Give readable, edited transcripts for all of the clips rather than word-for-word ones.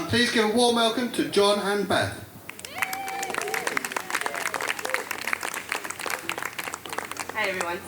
Please give a warm welcome to John and Beth. Hi, everyone.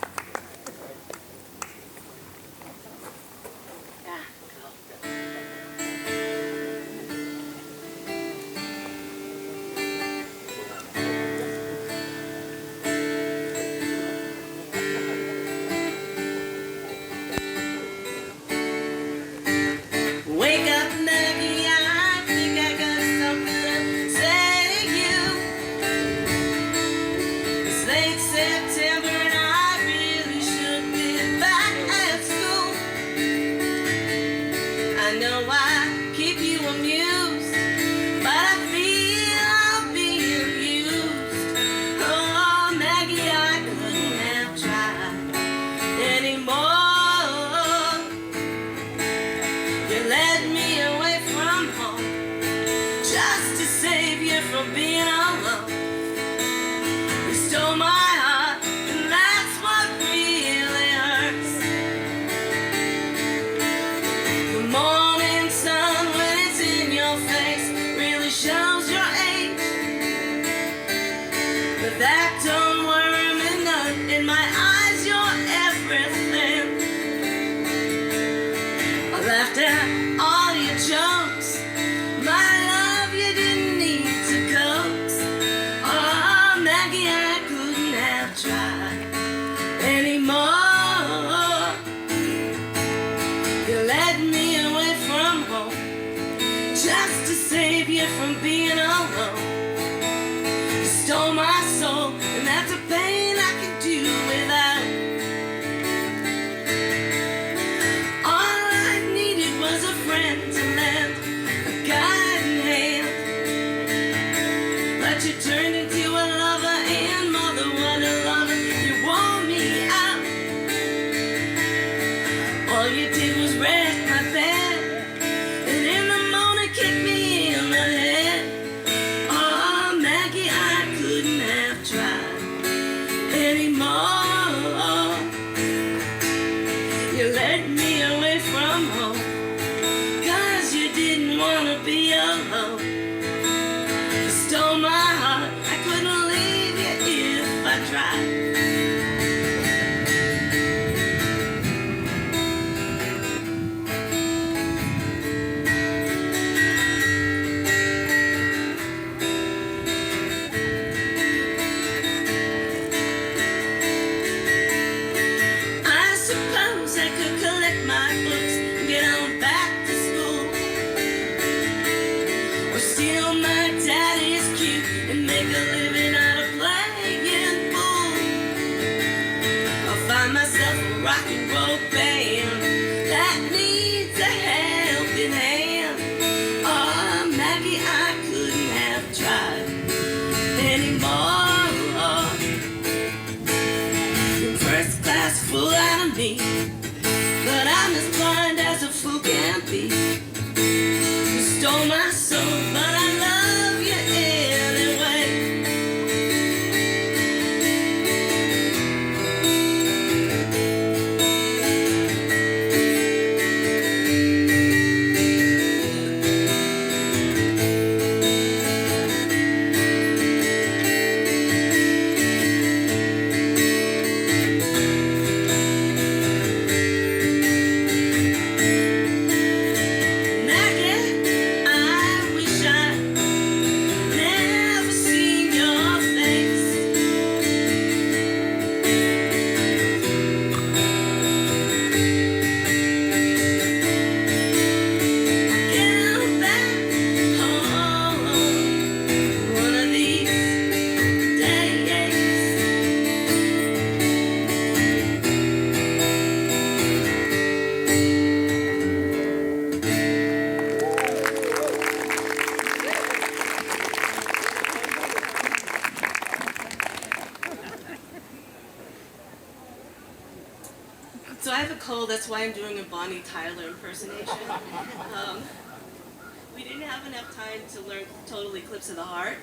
Wake up, Maggie, I think I got something to say to you. It's late September and I really should be back at school. I know I keep you amused, but I feel I'm being used. Oh, Maggie, I couldn't have tried anymore. You led me away from home just to save you from being alone. You stole my heart, and that's what really hurts. The morning sun, when it's in your face, really shows your age. But that don't worry me none. In my eyes, you're everything. I laughed at all your jokes. My love, you didn't need to coax. Oh, Maggie, I couldn't have tried anymore. You led me away from home just to save you from being alone. You stole my soul, and that's a pain I can do without. All I needed was a friend to lend a guiding hand. But you turned into a lover and mother, what a lover. You wore me out. All you did was wreck my bed, and in the morning kick me in the head. Oh, Maggie, I couldn't have tried anymore. You led me away from home 'cause you didn't want to be alone. You stole my heart, I couldn't leave you if I tried. I suppose I could collect my books and get on back to school, or steal my daddy's cue and make a living out of playing fool. I'll find myself a rock and roll band that needs a helping hand. Oh, Maggie, I couldn't have tried anymore. First class fool out of me, but I'm as blind as a fool can be. You stole my soul, but I love you anyway. Maggie, I wish I'd never seen your face. Get back home one of these days. So I have a cold, that's why I'm doing a Bonnie Tyler impersonation. We didn't have enough time to learn Total Eclipse of the Heart.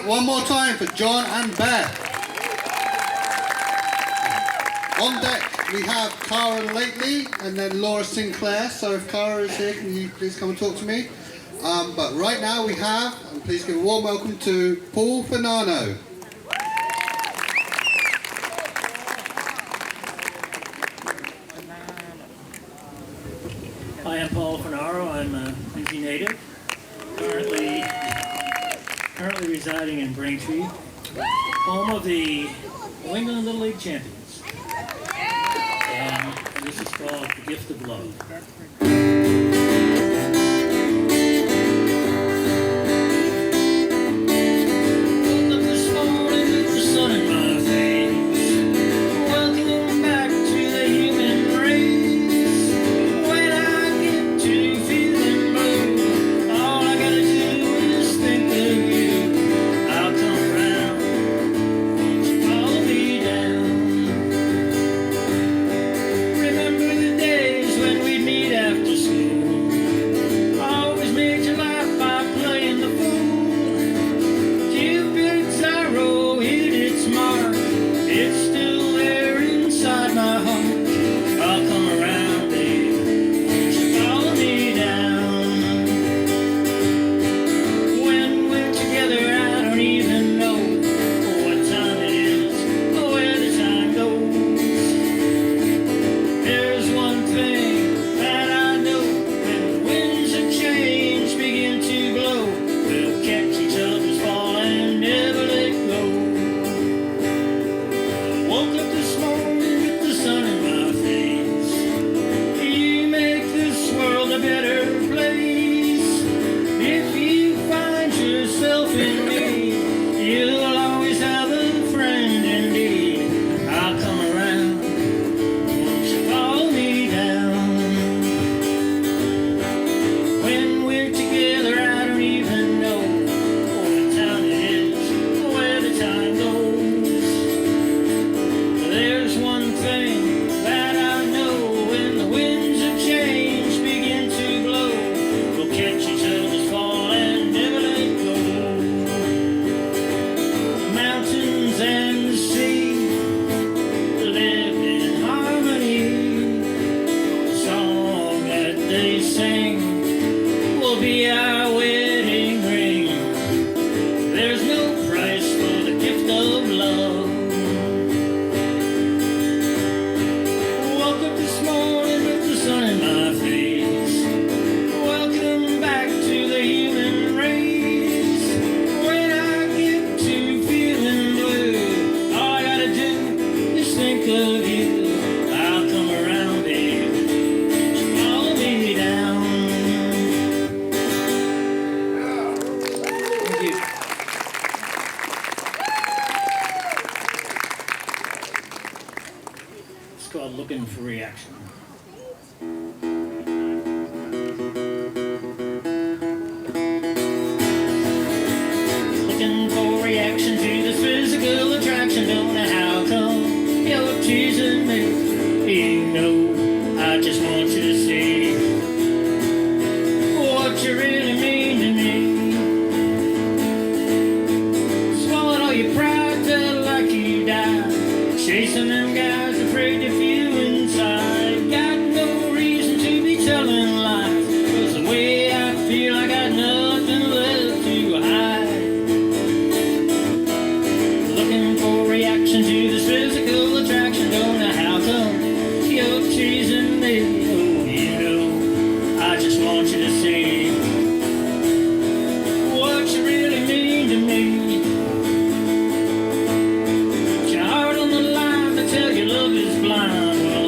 it one more time for John and Beth. On deck we have Cara Lately and then Laura Sinclair. So if Cara is here, can you please come and talk to me? But right now we have, and please give a warm welcome to Paul Finano. Hi, I'm Paul Finaro. I'm a Quincy native, currently residing in Braintree, home of the New England Little League champions. And this is called The Gift of Love. Looking for reaction. Looking for reaction to this physical attraction. Don't know how come you're teasing me. You know, I just want you to see what you really mean to me. Swallowed all your pride till like you died, chasing them guys afraid to feel. Got no reason to be telling lies, 'cause the way I feel I got nothing left to hide. Looking for reaction to this physical attraction. Don't know how come you're teasing me. Oh, you know, I just want you to see what you really mean to me. Put your heart on the line to tell you love is blind. Well,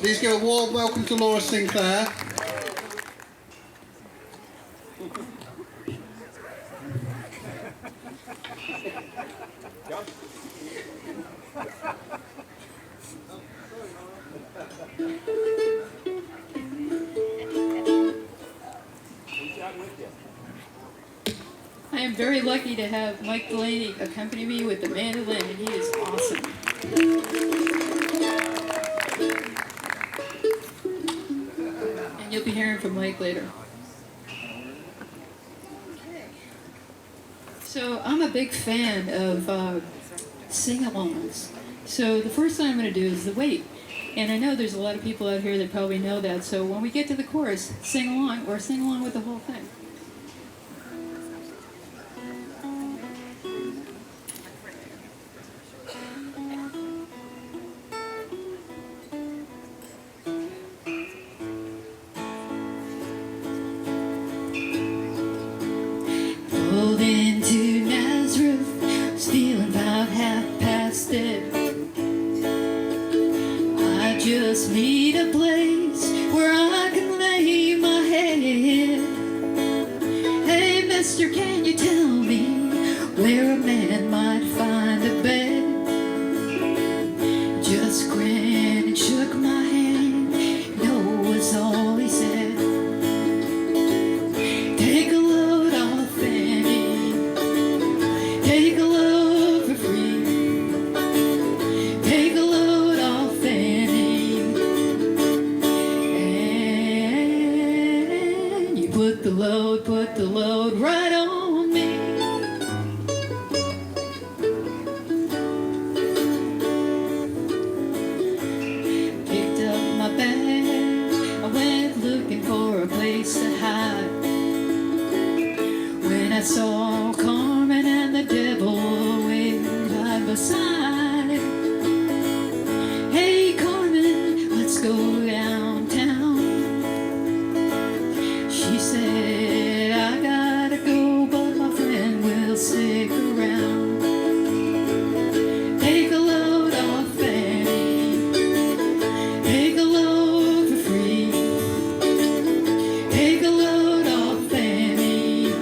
Please give a warm welcome to Laura Sinclair. I am very lucky to have Mike Delaney accompany me with the mandolin, and he is awesome. And you'll be hearing from Mike later. So I'm a big fan of sing-alongs. So the first thing I'm going to do is the wait. And I know there's a lot of people out here that probably know that. So when we get to the chorus, sing along or sing along with the whole thing. Pulled into Nazareth, was feeling about 1:30. I just need a place where I can lay my head. Hey, mister, can you tell me where a man might find a bed? Just grinned and shook my hand. No was all he said. Take a load off Annie. Take a load for free. Take a load off Annie. And you put the load right on me. Picked up my bag, I went looking for a place to hide. When I saw Carmen and the devil waiting right beside. Hey Carmen, let's go downtown. She said, I gotta go, but my friend will stick around. Take a load off Annie. Take a load for free. Take a load off Annie.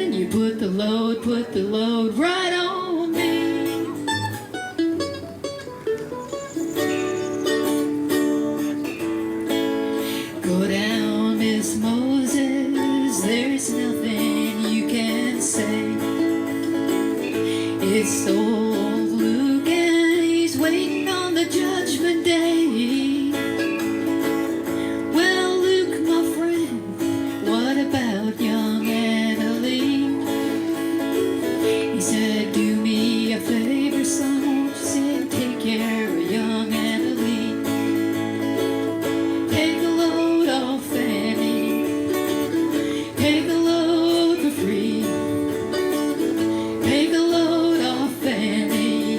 And you put the load right on me. Go down, Miss Moses, there's nothing you can say. It's old Luke and he's waiting on the judgment day. Well, Luke, my friend, what about young Annalie? He said, do me a favor, son, won't you sit, take care of young Annalie. Take a load off Annie. Take a load for free. Take a load off Annie.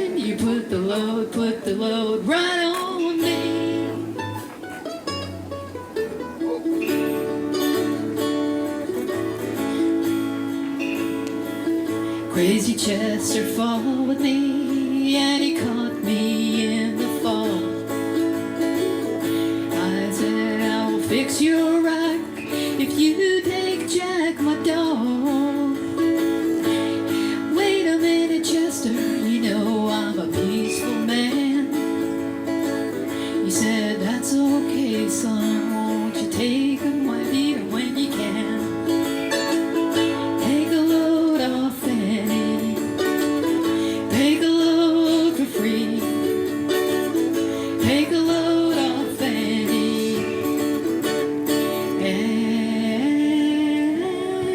And you put the load right on me. Crazy Chester followed me, and he caught me in the fall. I said, I will fix your right if you take Jack, my dog. Wait a minute, Chester, you know I'm a peaceful man. He said, that's okay, son, won't you take him even when you can. Take a load off Annie. Take a load for free. Take a load off Annie.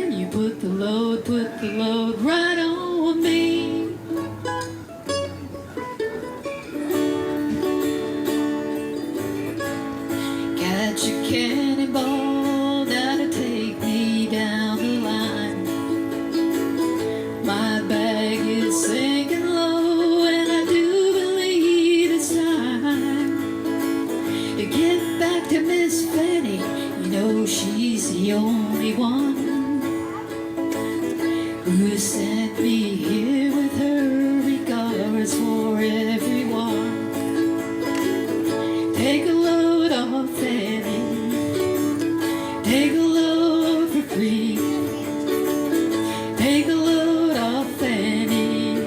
And you put the load right on me. Got your cannonball that'll take me down the line. My bag is sinking low, and I do believe it's time to get back to Miss Fanny. You know she's the only one who sent me here with her regards for everyone. Take a load off Fanny, take a load for free. Take a load off Fanny,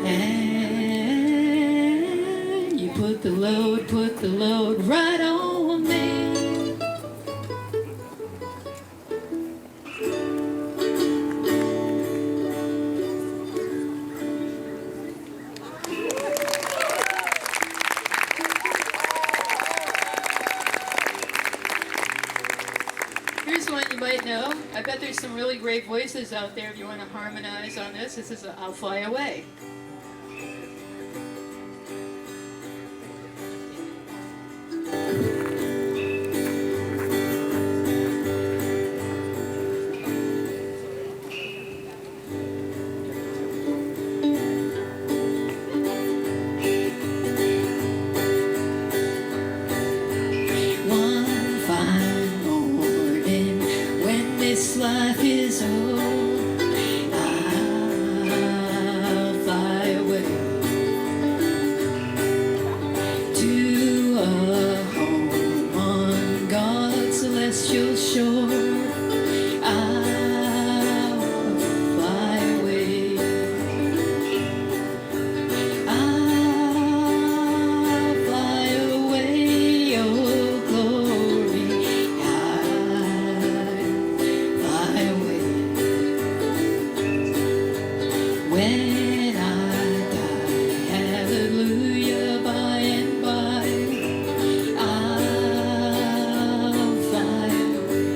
and you put the load right on me. Here's one you might know. I bet there's some really great voices out there if you want to harmonize on this. This is I'll Fly Away. One fine morning when this life is old, I'll fly away to a home on God's celestial shore. I'll fly away. I'll fly away, oh glory. I'll fly away. When I die, hallelujah, by and by, I'll fly away.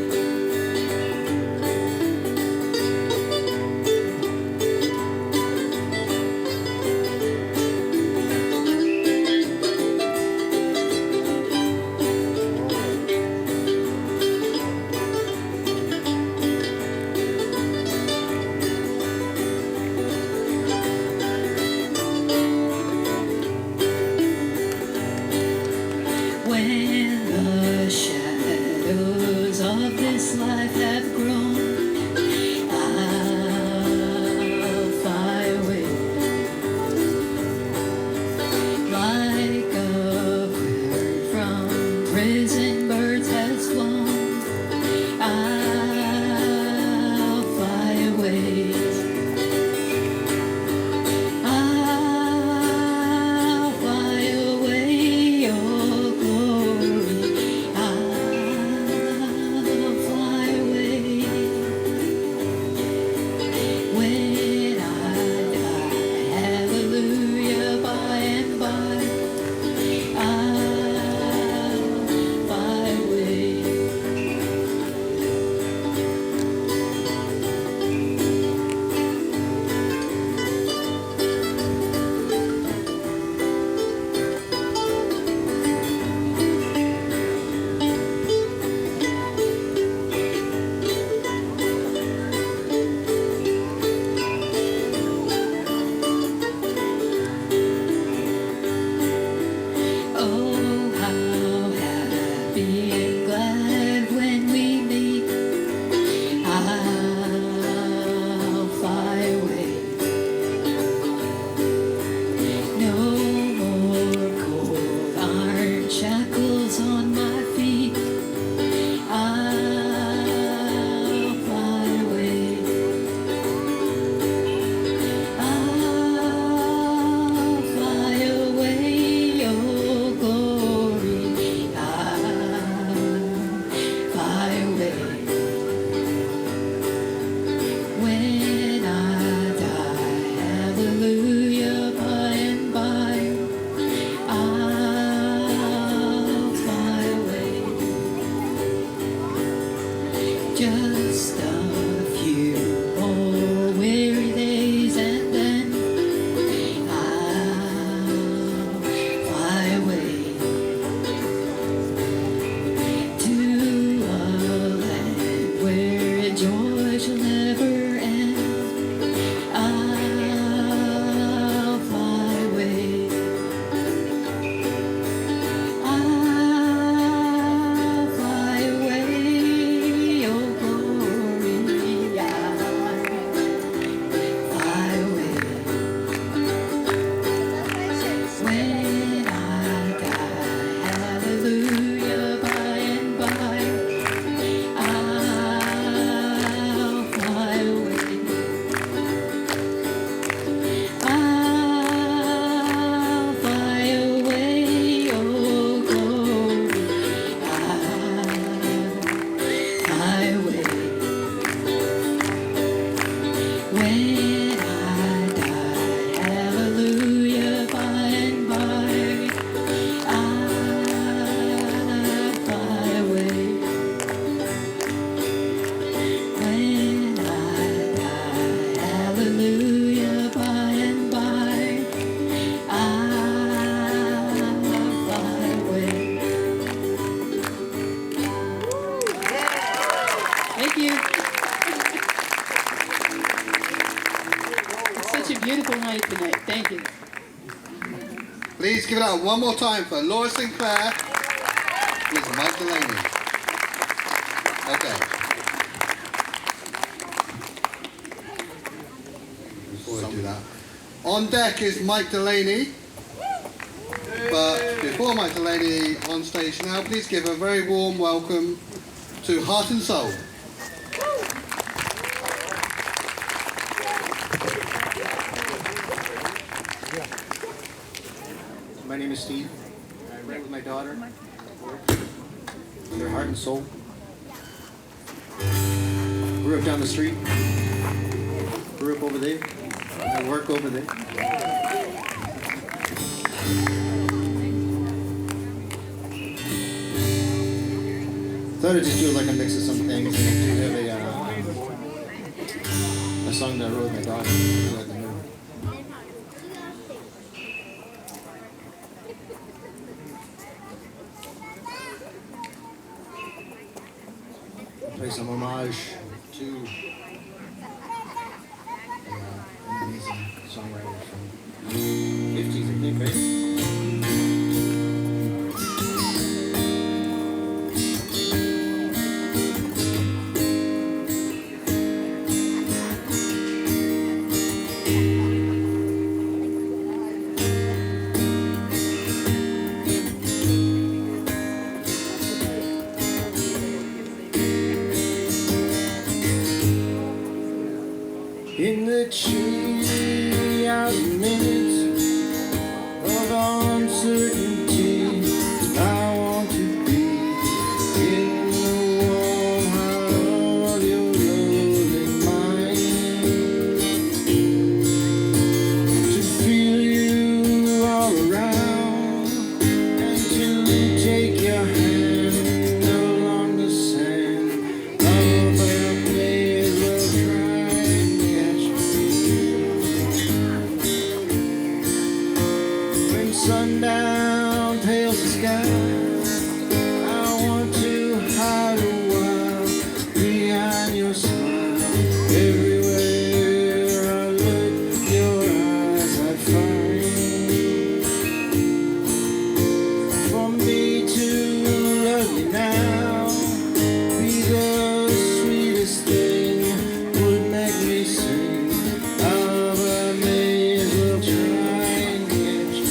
When the shadows of this life have grown, I'll fly away like a bird from prison birds has flown. I'll fly away. I'll fly away, oh glory. I'll fly away. When I die, hallelujah, by and by, I'll fly away. Oh, how happy and glad when we meet. I'll fly away. No more cold iron shackles on my feet. I'll fly away. I'll fly away, oh glory. I'll fly away. When I die, hallelujah, by and by, I'll fly away. Just a few more weary days and then I'll fly away to a land where joy shall never end. I'll fly away. I'll fly away, oh glory. I'll such a beautiful night tonight. Thank you. Please give it up one more time for Laura Sinclair with Mike Delaney. Okay. Before I do that, on deck is Mike Delaney. But before Mike Delaney on stage now, please give a very warm welcome to Heart and Soul. My name is Steve. I write with my daughter. Their Heart and Soul. Grew up down the street. Grew up over there. I work over there. Thought I'd just do like a mix of some things. And I do have a song that I wrote with my daughter. Play some homage to an amazing songwriter from the 50s, I think, right? In the tree out minutes of uncertainty, I want to be in the warm heart of your loving mind, to feel you all around, and to take your hand along the sand. Oh, but I may as well try. When sundown pales the sky, I want to hide a while behind your smile. Everywhere I look, your eyes I find. For me to love you now be the sweetest thing, would make me sing. Oh, but I may as well try and catch you.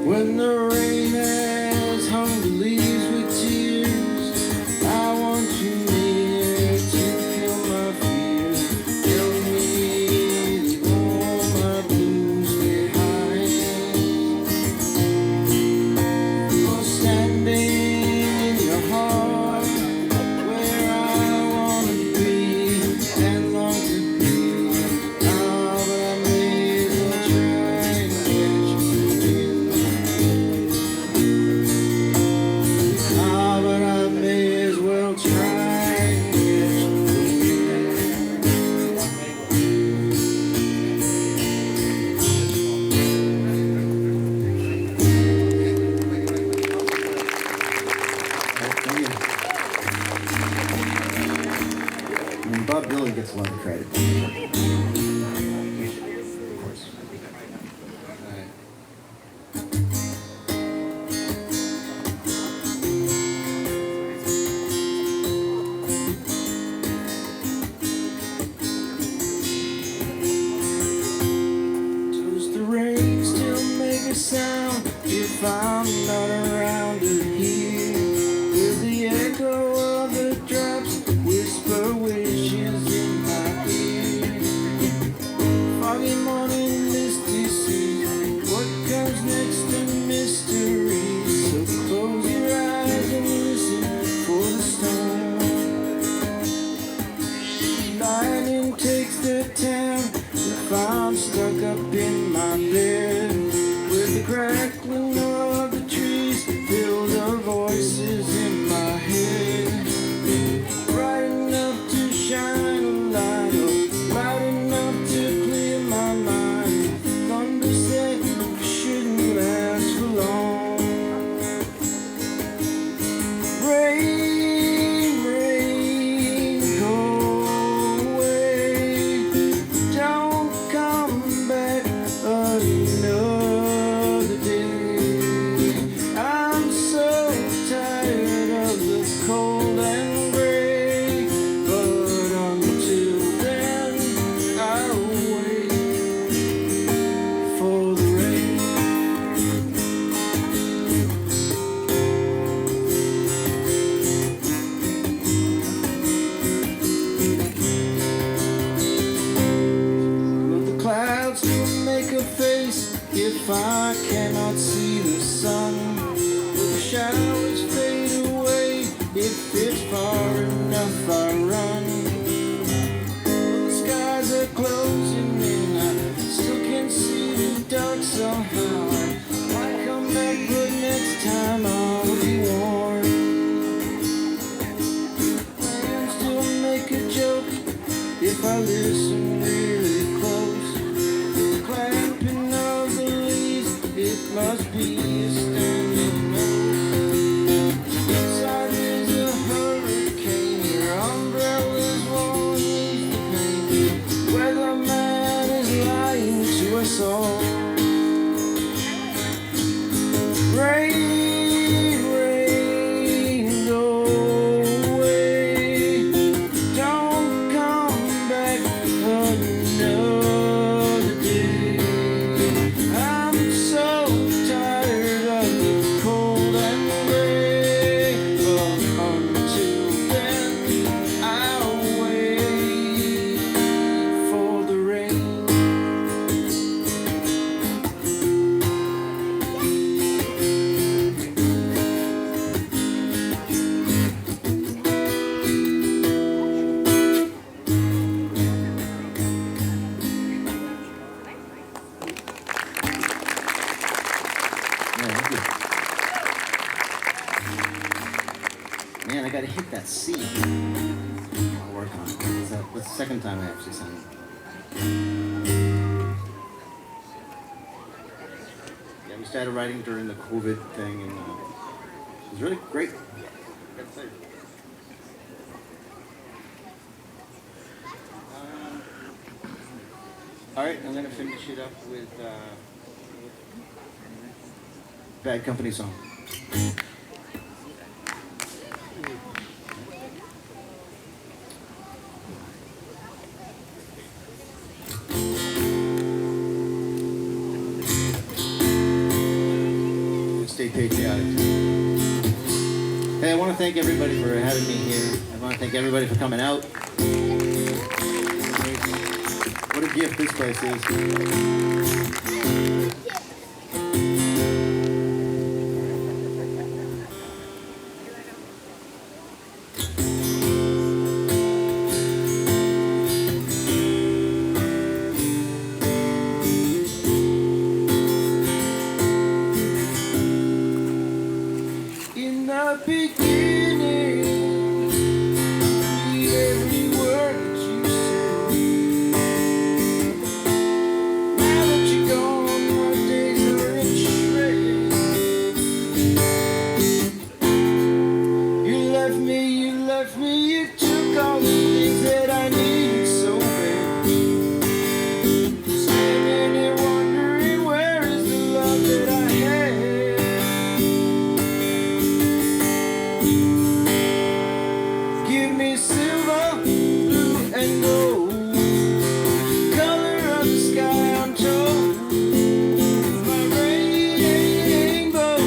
When the rain has hung the leaves with tears, I want you near to kill my fears. Tell me that all my blues behind. For standing in your heart, where I want to be and long to be. Oh, but I may as well try and catch you. Ah, but I may as well try and catch you. And Bob Dylan gets a lot of credit. Of course. Does the rain still make a sound if I'm not around to hear? Will the echo of the drops whisper wishes in my ear? hours fade away. If it's far enough, I run. The skies are closing in, I still can see the dark somehow. I might come back, but next time I'll be warm. I still make a joke if I listen really close. The clamping of the leaves, it must be a standing note. Inside is a hurricane, your umbrellas won't ease the pain. Weatherman is lying to us all. Rain, rain, go away. Don't come back another day. I'm so tired of the cold and gray. But until then, I'll wait for the rain. Man, I gotta hit that C. I'll work on it. That's the second time I actually sang it. Yeah, we started writing during the COVID thing, and it was really great. Gotta say. All right, I'm gonna finish it up with Bad Company song. Stay patriotic. Hey, I want to thank everybody for having me here. I want to thank everybody for coming out. What a gift this place is. In the beginning, every word that you said. Now that you're gone, my days are in shreds. You left me, you took all the things that I needed so bad. Standing here wondering where is the love that I had. Give me silver, blue, and gold. Color of the sky I'm told. My rainbow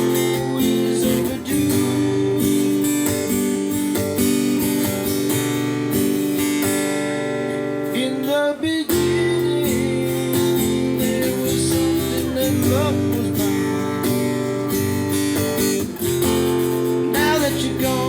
is overdue. In the beginning, there was something that love was mine. Now that you're gone,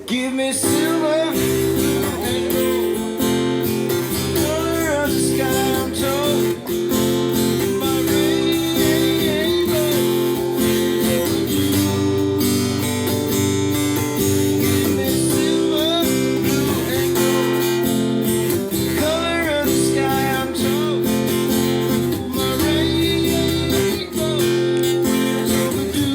Give me silver and gold, color of the sky I'm told. My rainbow give me silver, blue and gold, color of the sky I'm told. My rainbow is overdue.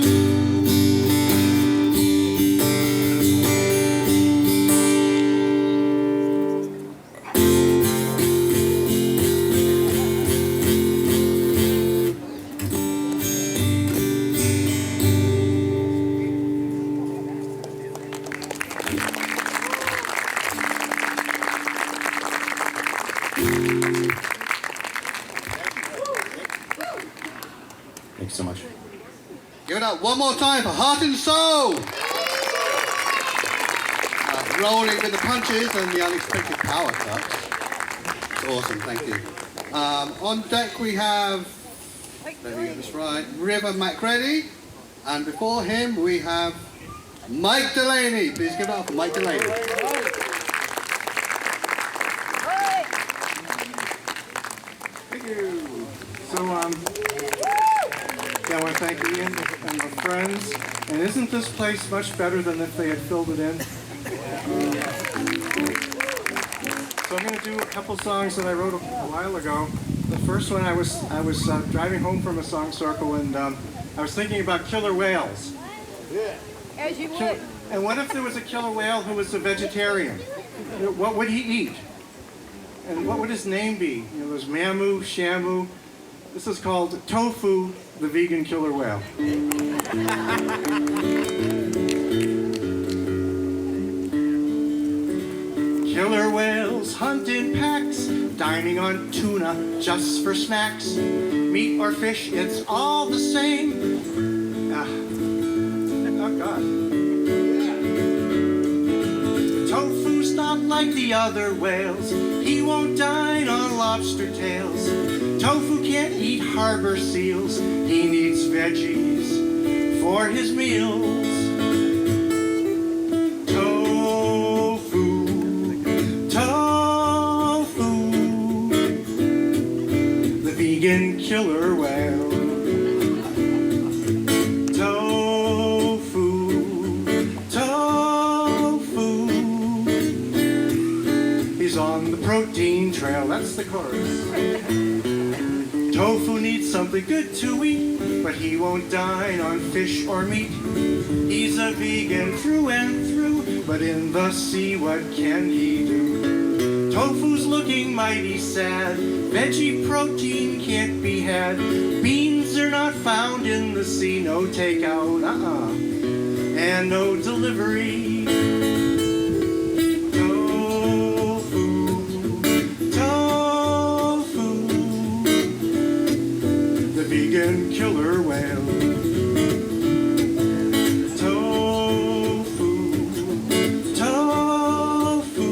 Thanks so much. Give it up one more time for Heart and Soul. Rolling with the punches and the unexpected power cuts. It's awesome, thank you. On deck we have, let me get this right, River McCready. And before him we have Mike Delaney. Please give it up for Mike Delaney. Thank you. So, yeah, I want to thank Ian and my friends. And isn't this place much better than if they had filled it in? So I'm going to do a couple songs that I wrote a while ago. The first one, I was driving home from a song circle, and I was thinking about killer whales. As you would. And what if there was a killer whale who was a vegetarian? What would he eat? And what would his name be? You know, there's Mamu, Shamu. This is called Tofu, the vegan killer whale. Killer whales hunt in packs, dining on tuna just for snacks. Meat or fish, it's all the same. Oh God. Tofu's not like the other whales. He won't dine on lobster tails. Tofu can't eat harbor seals. He needs veggies for his meals. Tofu, tofu, the vegan killer whale. Tofu, tofu, he's on the protein trail. That's the chorus. Tofu needs something good to eat, but he won't dine on fish or meat. He's a vegan through and through, but in the sea, what can he do? Tofu's looking mighty sad. Veggie protein can't be had. Beans are not found in the sea. No takeout, and no delivery. Vegan killer whale. Tofu, tofu,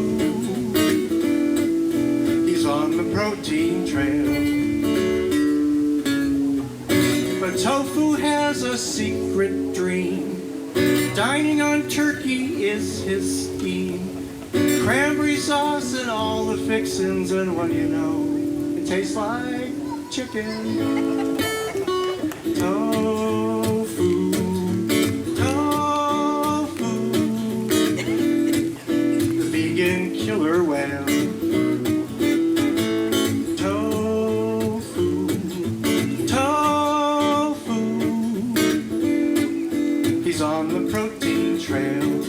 he's on the protein trail. But tofu has a secret dream. Dining on turkey is his scheme. Cranberry sauce and all the fixins, and what do you know? It tastes like chicken. Tofu, tofu, the vegan killer whale. Tofu, tofu, he's on the protein trail.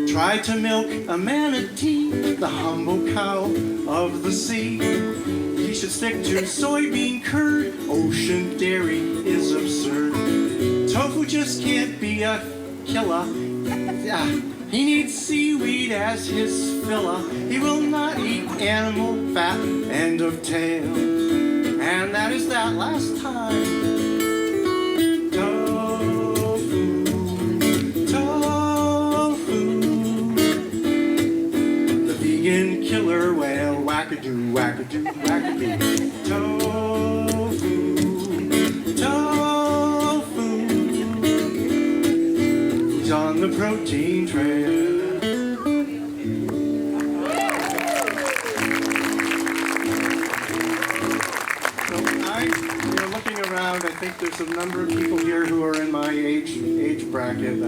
Try to milk a manatee, the humble cow of the sea. He should stick to soybean curd. Ocean dairy is absurd. Tofu just can't be a killer. He needs seaweed as his filler. He will not eat animal fat. End of tale. And that is that last time. Tofu, tofu, the vegan killer whale. Wackadoo, wackadoo, wackadoo. Tofu, tofu, he's on on the protein trail. Looking around, I think there's a number of people here who are in my age bracket.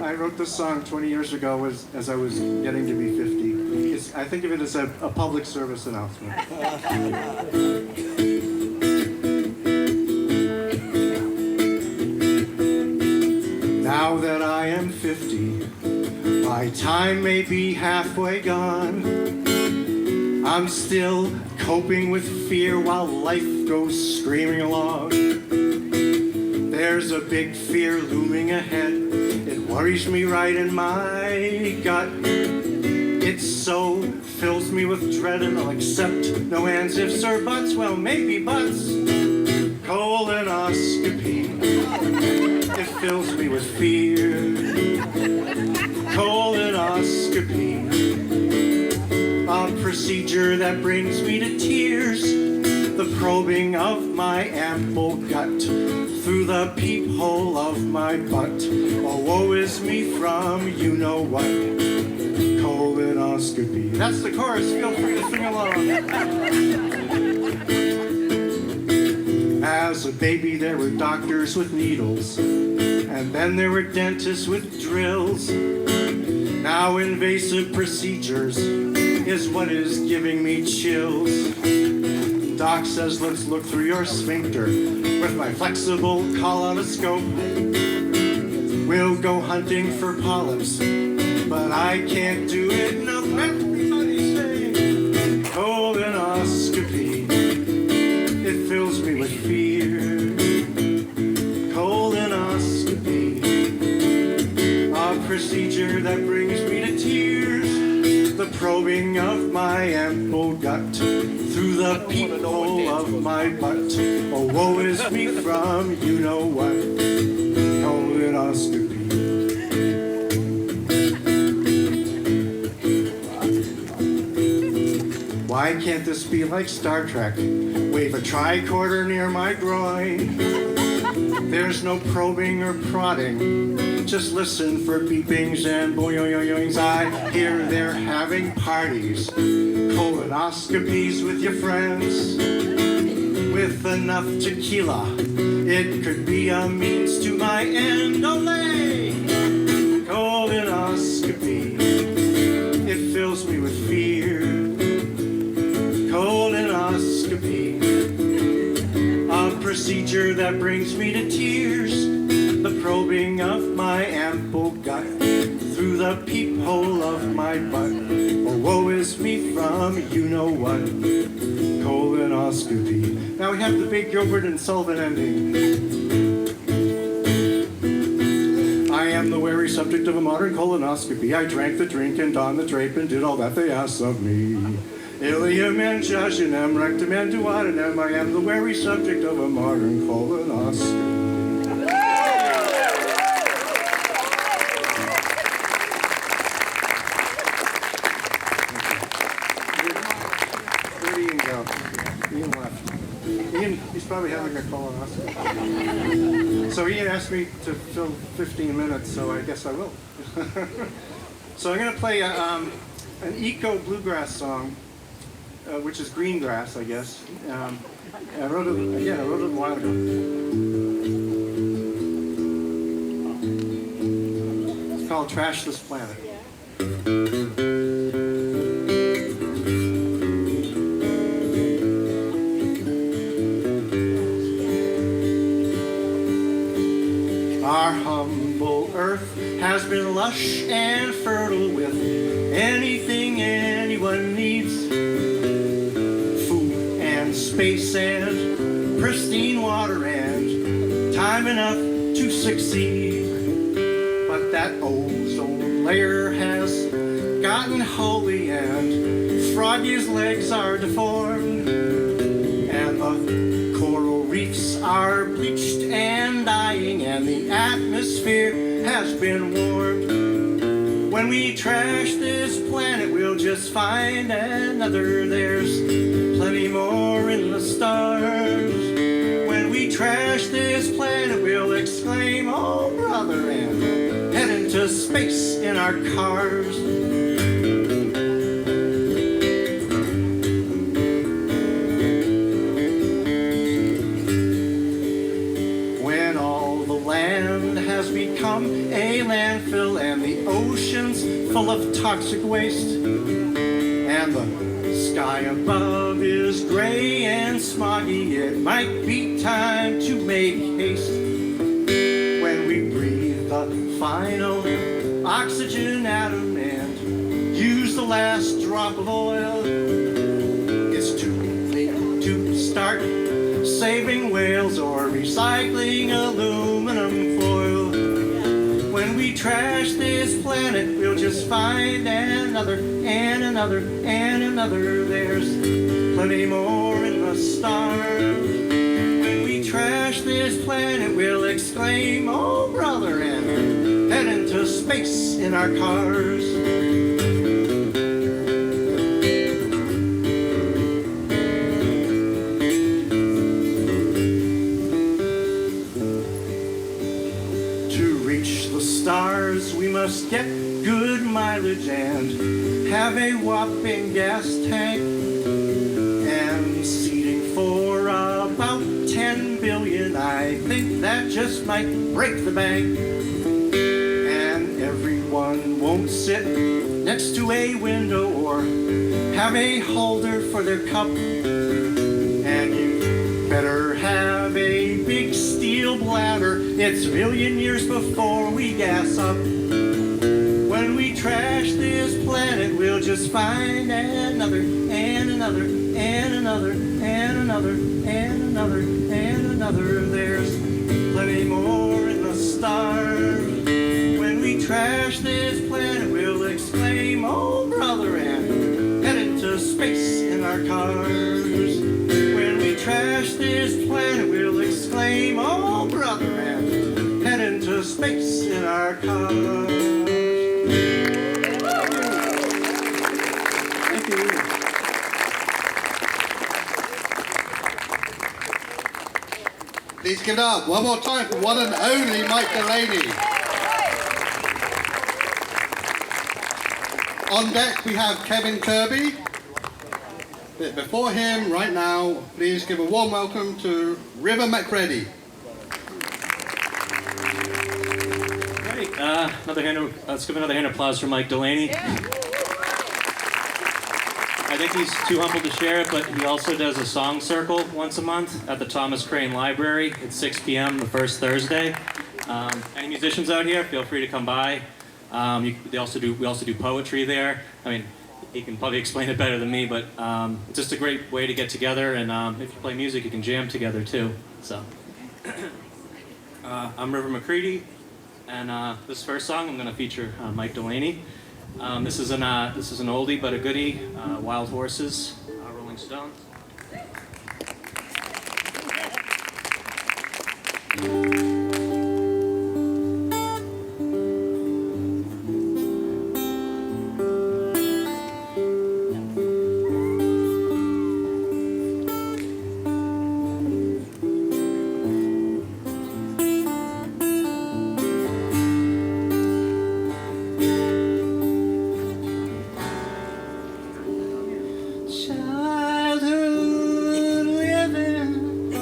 I wrote this song 20 years ago as I was getting to be 50. I think of it as a public service announcement. Now that I am 50, my time may be halfway gone. I'm still coping with fear while life goes screaming along. There's a big fear looming ahead. It worries me right in my gut. It so fills me with dread, and I'll accept no ands, ifs, or buts. Well, maybe buts. Colonoscopy. It fills me with fear. Colonoscopy. A procedure that brings me to tears. The probing of my ample gut through the peephole of my butt. Oh, woe is me from you know what. Colonoscopy. That's the chorus. Feel free to sing along. As a baby, there were doctors with needles, and then there were dentists with drills. Now invasive procedures is what is giving me chills. Doc says, let's look through your sphincter with my flexible colonoscope. We'll go hunting for polyps, but I can't do it. No, everybody's saying colonoscopy. It fills me with fear. Colonoscopy. A procedure that brings me to tears. The probing of my ample gut through the peephole of my butt. Oh, woe is me from you know what. Colonoscopy. Why can't this be like Star Trek? Wave a tricorder near my groin. There's no probing or prodding. Just listen for beepings and boing-oing-oings. I hear they're having parties, colonoscopies with your friends. With enough tequila, it could be a means to my end. Olay! Colonoscopy, it fills me with fear. Colonoscopy, a procedure that brings me to tears. The probing of my ample gut through the peephole of my butt. Oh, woe is me from you know what. Colonoscopy. Now we have the big Gilbert and Sullivan ending. I am the wary subject of a modern colonoscopy. I drank the drink and donned the drape and did all that they asked of me. Ilium and jejunum, rectum and duodenum. I am the wary subject of a modern colonoscopy. Ian left. Ian, he's probably having a colonoscopy. So Ian asked me to fill 15 minutes, so I guess I will. So I'm going to play an eco bluegrass song, which is green grass, I guess. I wrote it a while ago. It's called Trash This Planet. Our humble earth has been lush and fertile with anything anyone needs. Food and space and pristine water and time enough to succeed. But that ozone layer has gotten holy and froggy's legs are deformed. And the coral reefs are bleached and dying, and the atmosphere has been warmed. When we trash this planet, we'll just find another. There's plenty more in the stars. When we trash this planet, we'll exclaim, oh brother, and head into into space in our cars. When all the land has become a landfill and the oceans full of toxic waste, and the sky above is gray and smoggy, it might be time to make haste. When we breathe the final oxygen atom and use the last drop of oil, it's too late to start saving whales or recycling aluminum foil. When we trash this planet, we'll just find another and another and another. There's plenty more in the stars. When we trash this planet, we'll exclaim, oh brother, and head into space in our cars. To reach the stars, we must get good mileage and have a whopping gas tank and seating for about 10 billion. I think that just might break the bank. And everyone won't sit next to a window or have a holder for their cup. And you better have a big steel bladder. It's a million years before we gas up. When we trash this planet, we'll just find another and another and another and another and another and another. There's plenty more in the stars. When we trash this planet, we'll exclaim, oh brother, and head into space in our cars. When we trash this planet, we'll exclaim, oh brother, and head into space in our cars. Thank you. Please give it up one more time for one and only Mike Delaney. On deck we have Kevin Kirby. But before him, right now, please give a warm welcome to River McCready. Great. Let's give another hand of applause for Mike Delaney. I think he's too humble to share it, but he also does a song circle once a month at the Thomas Crane Library at 6 p.m. the first Thursday. Any musicians out here, feel free to come by. We also do poetry there. I mean, he can probably explain it better than me, but it's just a great way to get together, and if you play music, you can jam together too. So, I'm River McCready, and this first song I'm going to feature Mike Delaney. This is an oldie but a goodie. Wild Horses, Rolling Stones. Childhood living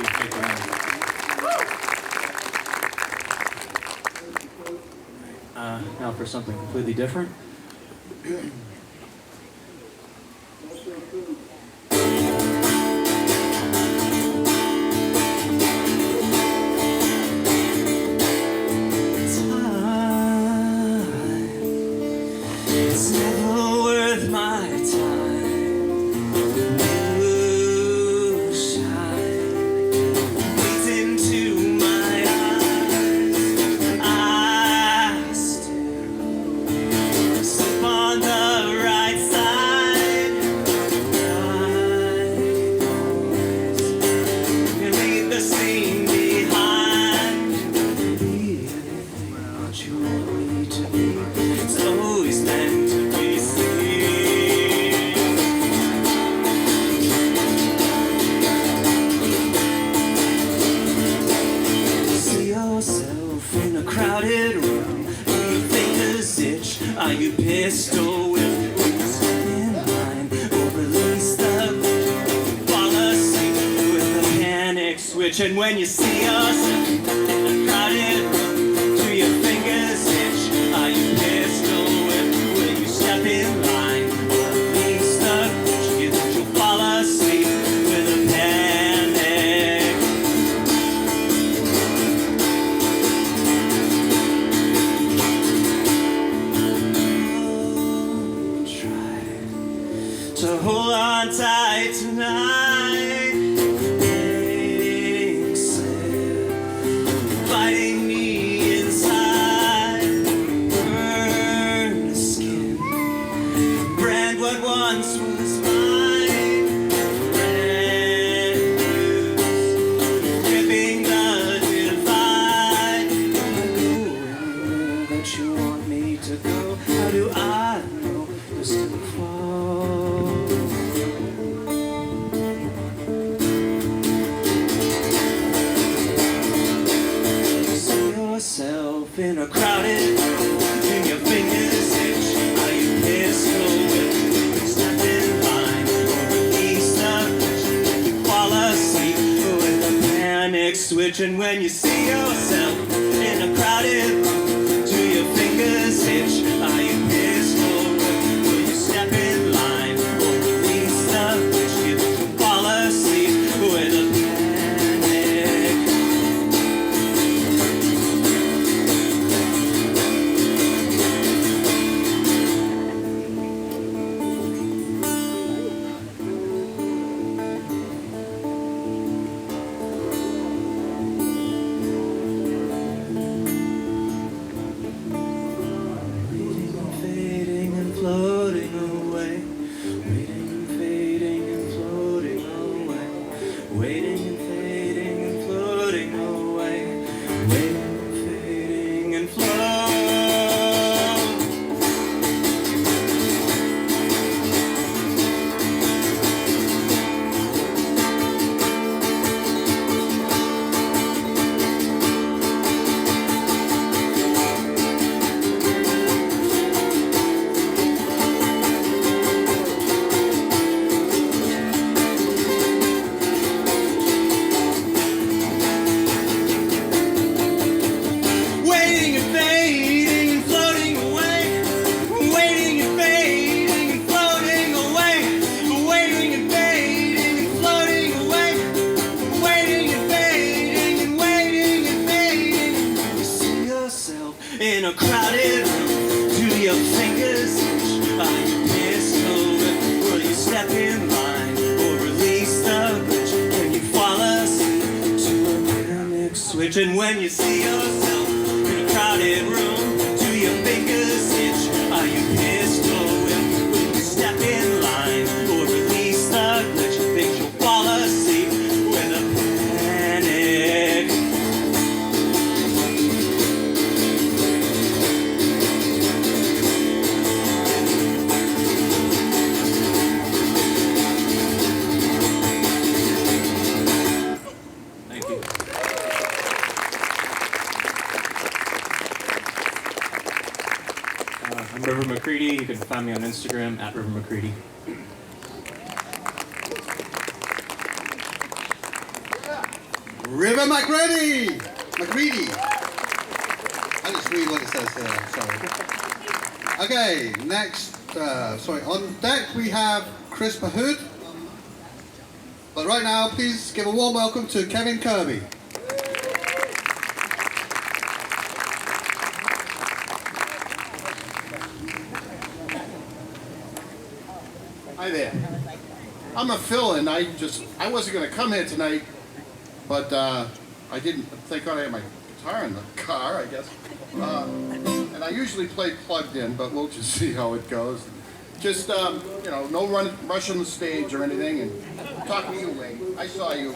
you. Thanks for having me. Now for something completely different. It's never worth my time. Blue shine bleeds into my eyes. I still slip on the right side. You leave the scene behind. Be what you want me to be. It's always meant to be seen. See yourself in a crowded room. Do your fingers itch? Are you pistol whipped? Will you stand in line or release the fall asleep with a panic switch? And when you see yourself in a crowded room, do your fingers itch? Are you pistol whipped? Will you step in line or release the switch? You think you'll fall asleep with a panic? Try to hold on tight tonight. Biting me inside, burn the skin, brand what once was mine, red news, gripping the divide. Go anywhere that you want me to go. How do I know you're still fall? See yourself in a crowded room. Do your fingers itch? Are you pistol whipped? Step in line or release the switch. And you fall asleep with a panic switch. And when you see yourself in a crowded room, do your fingers itch? Are you pistol whipped? Will you step in line or release the switch? You fall asleep with a panic. Fading and floating away, waiting and fading and floating away, waiting and fading and floating away, waiting and fading and floating. Waiting and fading and floating away, waiting and fading and floating away, waiting and fading and floating away, waiting and fading and waiting and fading. You see yourself in a crowded room. Do your fingers itch? Are you pistol whipped? Will you step in line or release the switch? Can you fall asleep to a panic switch? And when you see yourself in a crowded room, do your fingers itch? Are you pistol whipped? Will you step in line or release the switch? Think you'll fall asleep with a panic. Thank you. I'm River McCready. You can find me on Instagram at River McCready. River McReady. McReady. I just read what it says there, sorry. Okay, next, on deck we have Chris Mahood. But right now, please give a warm welcome to Kevin Kirby. Hi there. I'm a fill-in. I wasn't going to come here tonight, but I didn't think I had my guitar in the car, I guess. And I usually play plugged in, but we'll just see how it goes. Just, no rush on the stage or anything, and talking to you, Wayne. I saw you.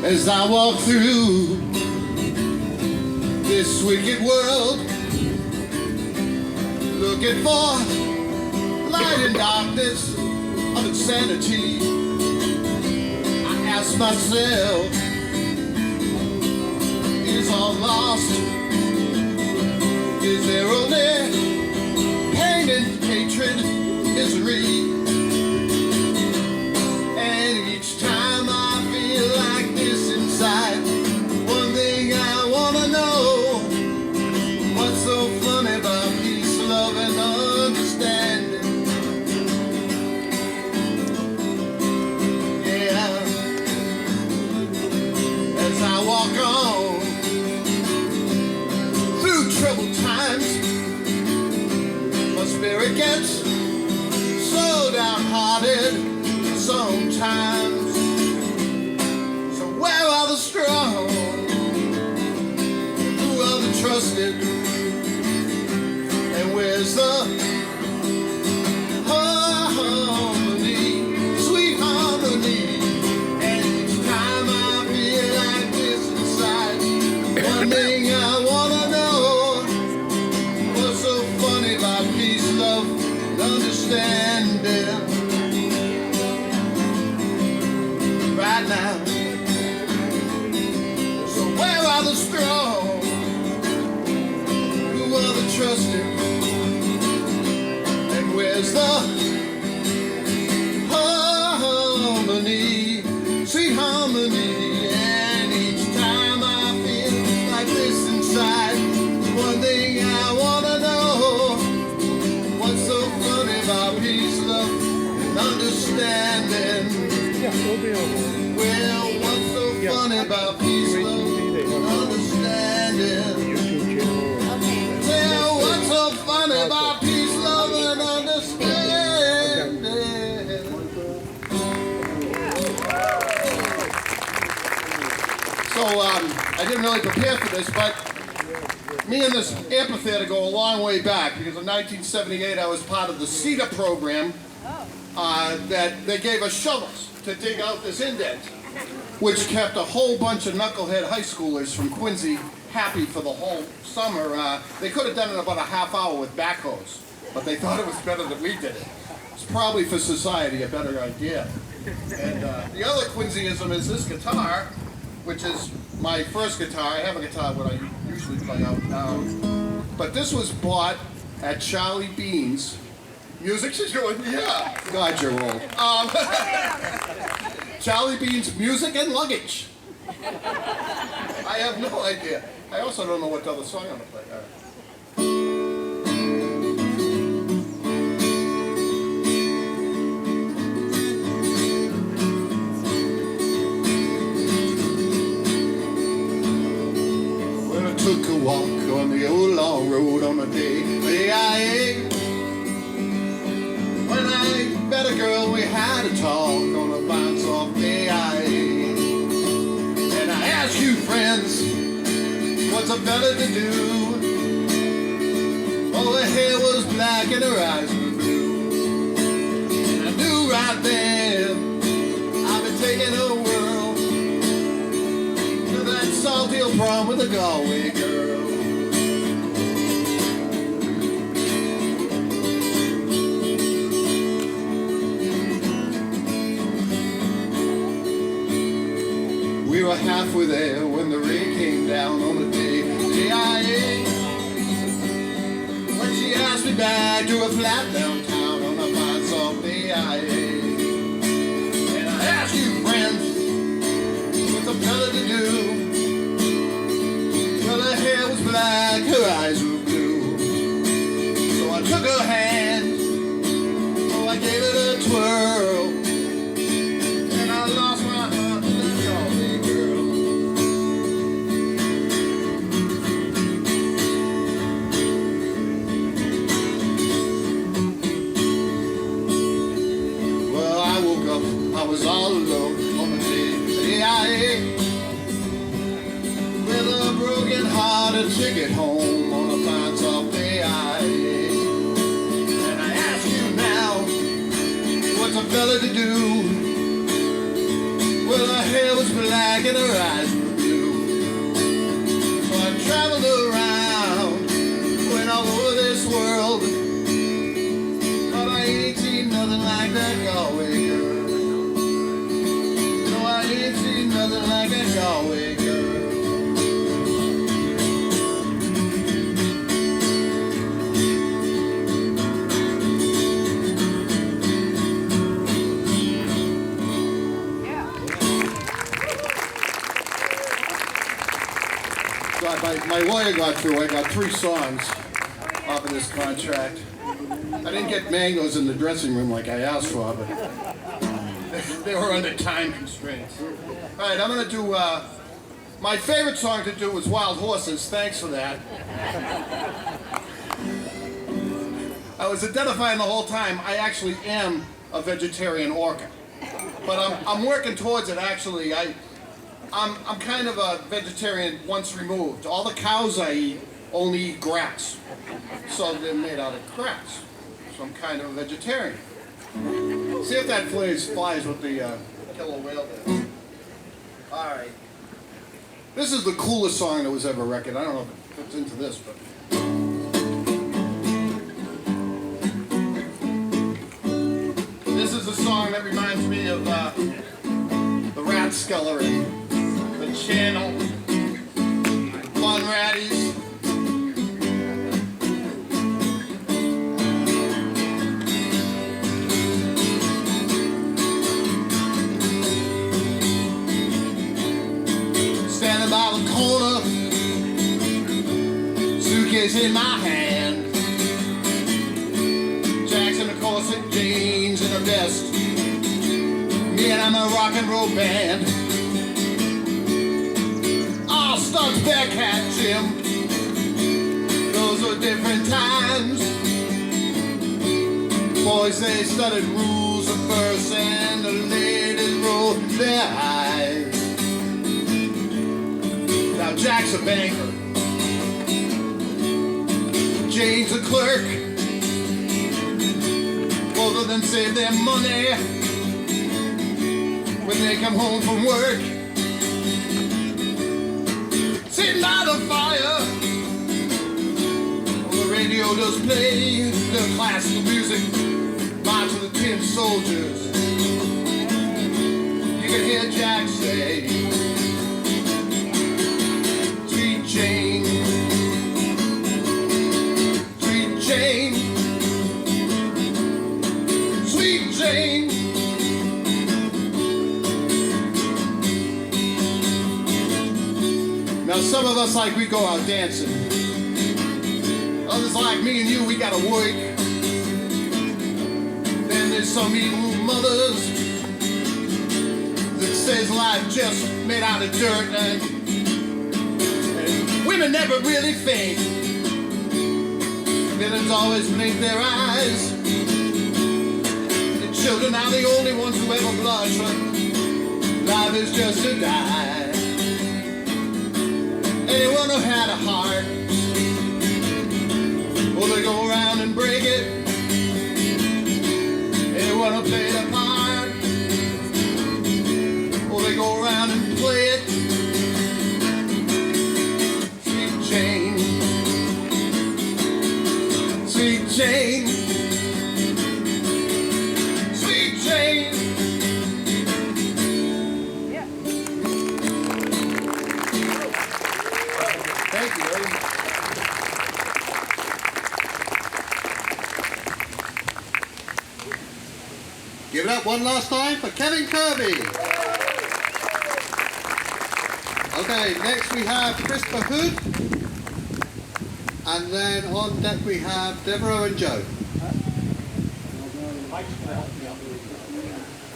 As I walk through this wicked world, looking for light in darkness of insanity, I ask myself, is all lost? Is there only pain and hatred, misery? And each time I feel like this inside, one thing I wanna know, what's so funny about peace, love, and understanding? Yeah, as I walk on through troubled times, my spirit gets so downhearted sometimes. So where are the strong? Who are the trusted? And where's the harmony, sweet harmony? And each time I feel like this inside, one thing I wanna know, what's so funny about peace, love, and understanding? Right now, so where are the strong? Who are the trusted? And where's the harmony, sweet harmony? And each time I feel like this inside, one thing I wanna know, what's so funny about peace, love, and understanding? Well, what's so funny about peace, love, and understanding? Well, what's so funny about peace, love, and understanding? So, I didn't really prepare for this, but me and this amphitheater go a long way back, because in 1978 I was part of the CETA program that they gave us shovels to dig out this indent, which kept a whole bunch of knucklehead high schoolers from Quincy happy for the whole summer. They could have done it in about a half hour with backhoes, but they thought it was better that we did it. It's probably for society a better idea. And the other Quincyism is this guitar, which is my first guitar. I have a guitar what I usually play out now, but this was bought at Charlie Bean's. Music, she's going, yeah. God, you're old. Charlie Bean's Music and Luggage. I have no idea. I also don't know what other song I'm going to play. All right. Well, I took a walk on the old long road on a day I when I met a girl, we had a talk on a bounce off AIA. And I asked you friends, what's a fella to do? Oh, her hair was black and her eyes were blue. And I knew right there, I'd be taking her world to that salty old prom with a Galway girl. We were halfway there when the rain came down on the day AIA. When she asked me back to a flat downtown on a fine soft AIA. And I asked you, friends, what's a fella to do? Well, her hair was black, her eyes were blue. So I took her hand, oh, I gave it a twirl, and I lost my heart to that Galway girl. Well, I woke up, I was all alone on the AIA with a broken heart, a ticket home on a fine soft AIA. And I ask you now, what's a fella to do? Well, her hair was black and her eyes were blue. So I traveled around, went all over this world, but I ain't seen nothing like that Galway girl. No, I ain't seen nothing like that Galway girl. My lawyer got through. I got 3 songs off of this contract. I didn't get mangoes in the dressing room like I asked for, but they were under time constraints. All right, I'm going to do, my favorite song to do was Wild Horses. Thanks for that. I was identifying the whole time I actually am a vegetarian orca. But I'm working towards it, actually. I'm kind of a vegetarian once removed. All the cows I eat only eat grass. So they're made out of grass. So I'm kind of a vegetarian. See if that flies with the killer whale there. All right. This is the coolest song that was ever recorded. I don't know if it fits into this, but... This is a song that reminds me of the Rathskeller and the Channel, Fun Ratties. Standing by the corner, suitcase in my hand. Jackson, of course, in jeans and a vest. Me and I'm a rock and roll band. All Studs Bearcat, Jim. Those were different times. Boys, they studied rules at first, and the ladies rolled their eyes. Now Jack's a banker, Jane's a clerk. Both of them save their money when they come home from work. Sitting by the fire, the radio does play the classical music, March of the Tin Soldiers. You can hear Jack say, Sweet Jane, Sweet Jane, Sweet Jane. Now some of us, like, we go out dancing. Others like me and you, we gotta work. Then there's some evil mothers that says life just made out of dirt, and women never really think. Villains always blink their eyes. The children are the only ones who ever blush when life is just a die. Anyone who had a heart, well, they go around and break it. Anyone who played a part, well, they go around and play it. Sweet Jane, Sweet Jane, Sweet Jane. up one last time for Kevin Kirby. Okay, next we have Christopher Hood. And then on deck we have Deborah and Joe.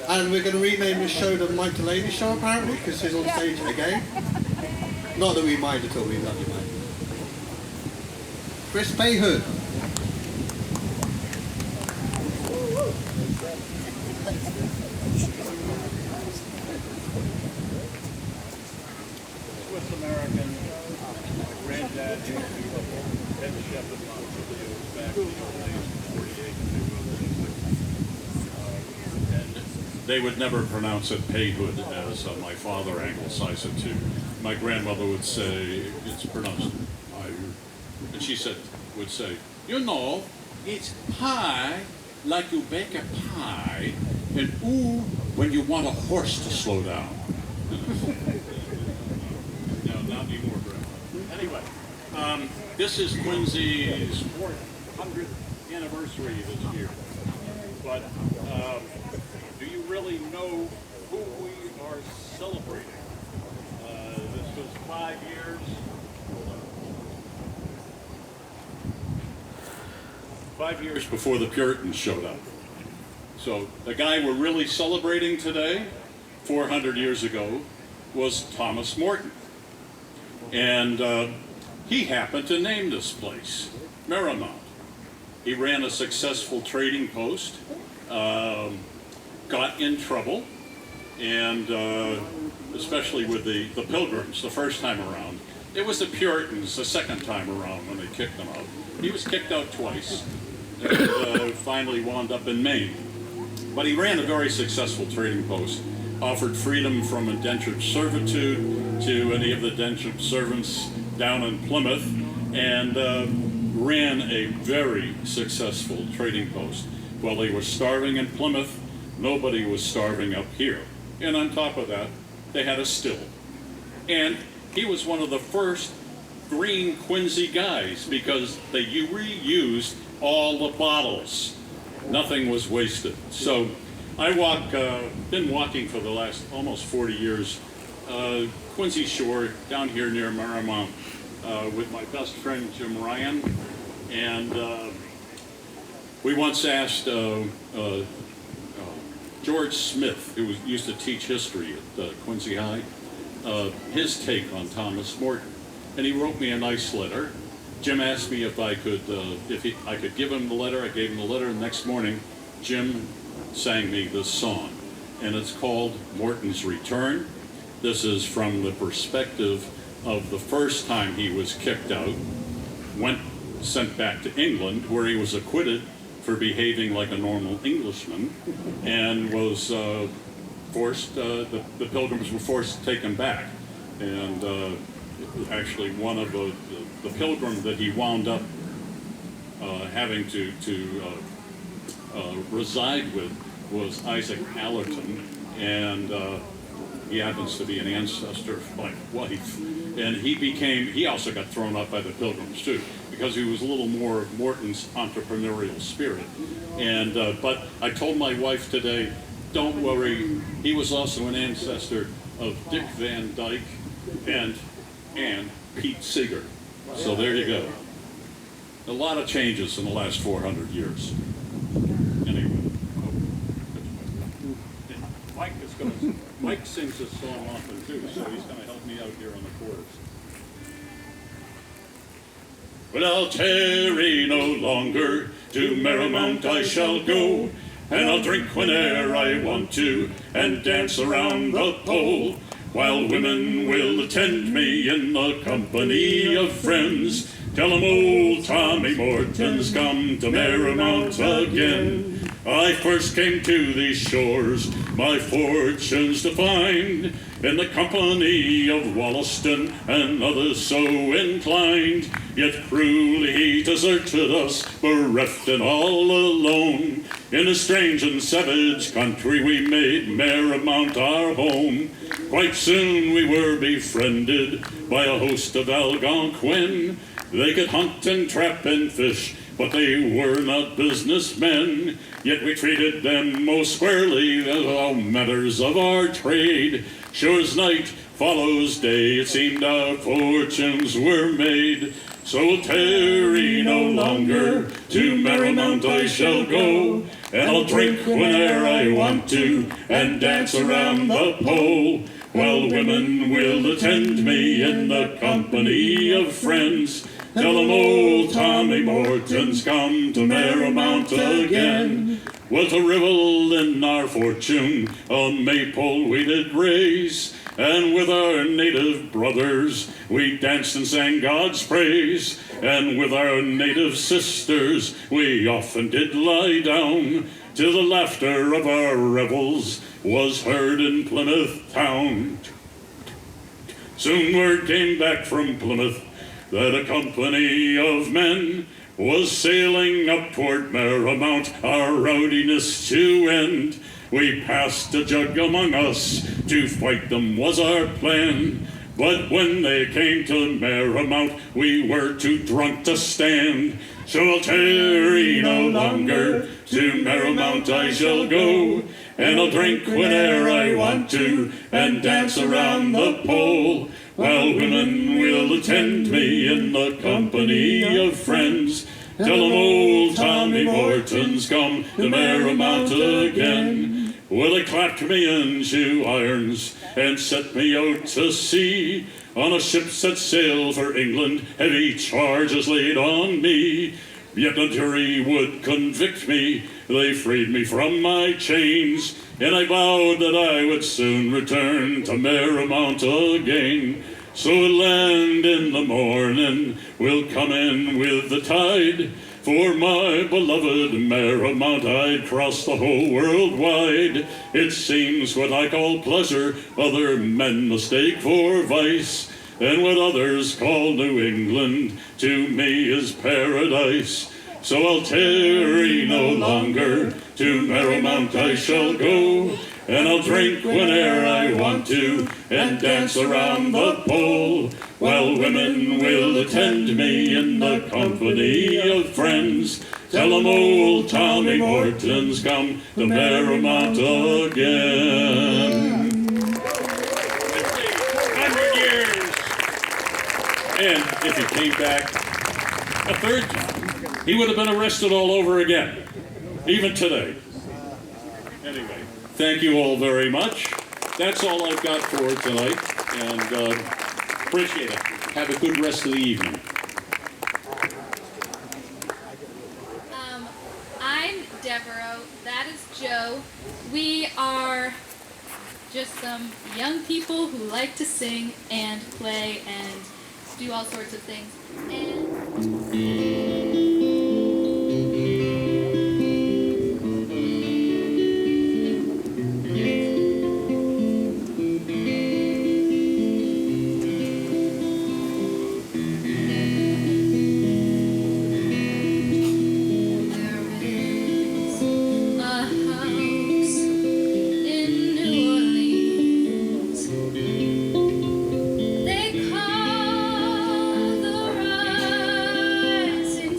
And we're going to rename this show the Mike Delaney Show apparently, because he's on stage again. Not that we mind at all, we love you, mate. Chris Hood. Swiss American granddad used to head chef at Montpellier back in the old days, 48 to and they would never pronounce it Payhood as my father anglicized it too. My grandmother would say it's pronounced Payhood, and she would say, you know, it's pie like you bake a pie, and ooh when you want a horse to slow down. No, not anymore, Grandma. Anyway, this is Quincy's 400th anniversary this year. But do you really know who we are celebrating? This was 5 years. 5 years before the Puritans showed up. So the guy we're really celebrating today, 400 years ago, was Thomas Morton. And he happened to name this place Merrimount. He ran a successful trading post, got in trouble, and especially with the Pilgrims the first time around. It was the Puritans the second time around when they kicked him out. He was kicked out twice and finally wound up in Maine. But he ran a very successful trading post, offered freedom from indentured servitude to any of the indentured servants down in Plymouth, and ran a very successful trading post. While they were starving in Plymouth, nobody was starving up here. And on top of that, they had a still. And he was one of the first green Quincy guys because they reused all the bottles. Nothing was wasted. So I been walking for the last almost 40 years, Quincy Shore down here near Merrimount with my best friend Jim Ryan. And we once asked George Smith, who used to teach history at Quincy High, his take on Thomas Morton. And he wrote me a nice letter. Jim asked me if I could give him the letter. I gave him the letter, and the next morning, Jim sang me this song. And it's called Morton's Return. This is from the perspective of the first time he was kicked out, sent back to England, where he was acquitted for behaving like a normal Englishman, and was forced, the Pilgrims were forced to take him back. And actually one of the Pilgrim that he wound up having to reside with was Isaac Allerton, and he happens to be an ancestor of my wife. And he also got thrown out by the Pilgrims too, because he was a little more of Morton's entrepreneurial spirit. And but I told my wife today, don't worry, he was also an ancestor of Dick Van Dyke and Pete Seeger. So there you go. A lot of changes in the last 400 years. Anyway. Mike sings this song often too, so he's going to help me out here on the chorus. But I'll tarry no longer, to Merrimount I shall go, and I'll drink whene'er I want to, and dance around the pole, while women will attend me in the company of friends. Tell 'em old Tommy Morton's come to Merrimount again. I first came to these shores, my fortunes to find, in the company of Wollaston and others so inclined. Yet cruelly he deserted us, bereft and all alone. In a strange and savage country we made Merrimount our home. Quite soon we were befriended by a host of Algonquin. They could hunt and trap and fish, but they were not businessmen. Yet we treated them most squarely as all matters of our trade. Sure as night follows day, it seemed our fortunes were made. So tarry no longer, to Marymount I shall go, and I'll drink whene'er I want to, and dance around the pole, while women will attend me in the company of friends. Tell 'em old Tommy Morton's come to Marymount again. Well, to revel in our fortune, a maypole we did raise, and with our native brothers we danced and sang God's praise, and with our native sisters we often did lie down, till the laughter of our revels was heard in Plymouth town. Soon word came back from Plymouth that a company of men was sailing up toward Marymount, our rowdiness to end. We passed a jug among us, to fight them was our plan. But when they came to Marymount, we were too drunk to stand. So I'll tarry no longer, to Marymount I shall go, and I'll drink whene'er I want to, and dance around the pole, while women will attend me in the company of friends. Tell 'em old Tommy Morton's come to Marymount again. Well, they clapped me in shoe irons and set me out to sea. On a ship set sail for England, heavy charges laid on me. Yet the jury would convict me, they freed me from my chains, and I vowed that I would soon return to Marymount again. So we'll land in the morning, we'll come in with the tide. For my beloved Marymount I'd cross the whole world wide. It seems what I call pleasure, other men mistake for vice. And what others call New England, to me is paradise. So I'll tarry no longer, to Marymount I shall go, and I'll drink whene'er I want to, and dance around the pole, while women will attend me in the company of friends. Tell 'em old Tommy Morton's come to Marymount again. 100 years! And if he came back a third time, he would have been arrested all over again, even today. Anyway, thank you all very much. That's all I've got for tonight, and appreciate it. Have a good rest of the evening. I'm Devereaux. That is Joe. We are just some young people who like to sing and play and do all sorts of things. They call the rising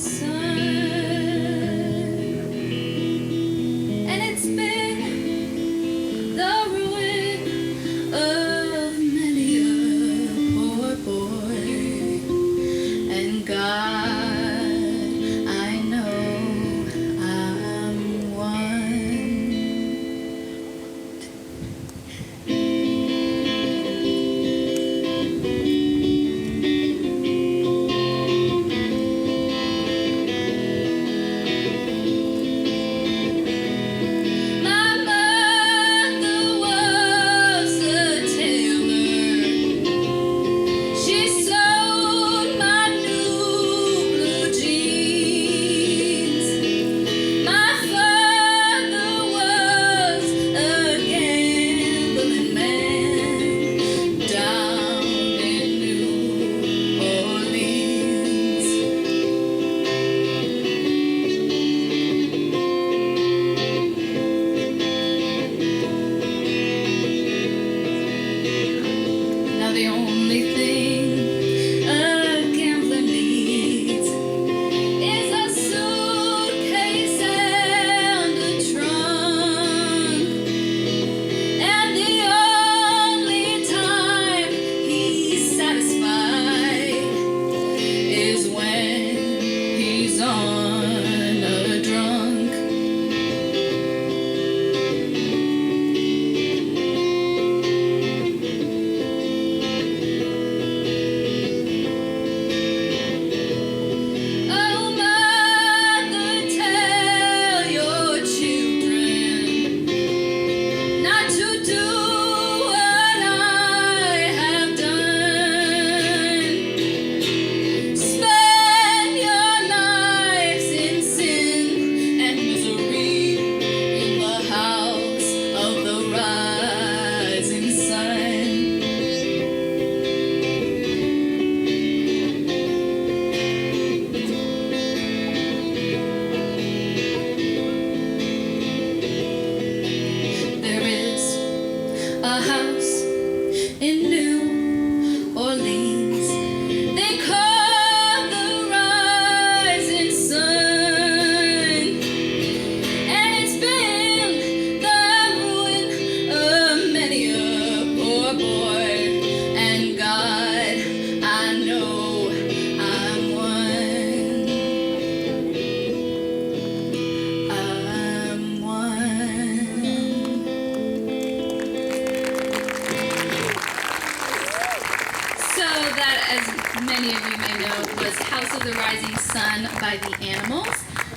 that, as many of you may know, was House of the Rising Sun by the Animals.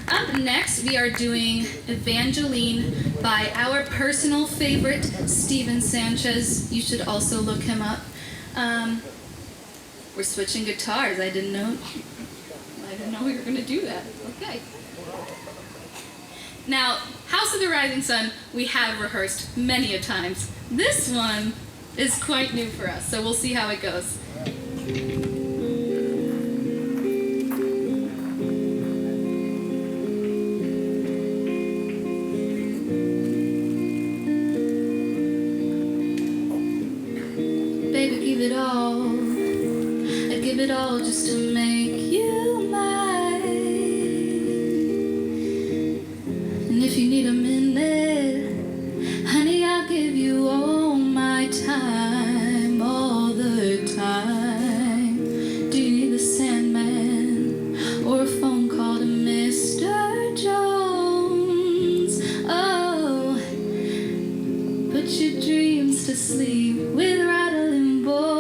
Up next, we are doing Evangeline by our personal favorite, Steven Sanchez. You should also look him up. We're switching guitars. I didn't know we were going to do that. Okay. Now, House of the Rising Sun, we have rehearsed many a times. This one is quite new for us, so we'll see how it goes. Baby, give it all. I'd give it all just to make you mine. And if you need a minute, honey, I'll give you all my time, all the time. Do you need the Sandman or a phone call to Mr. Jones? Oh, put your dreams to sleep with rattling bones.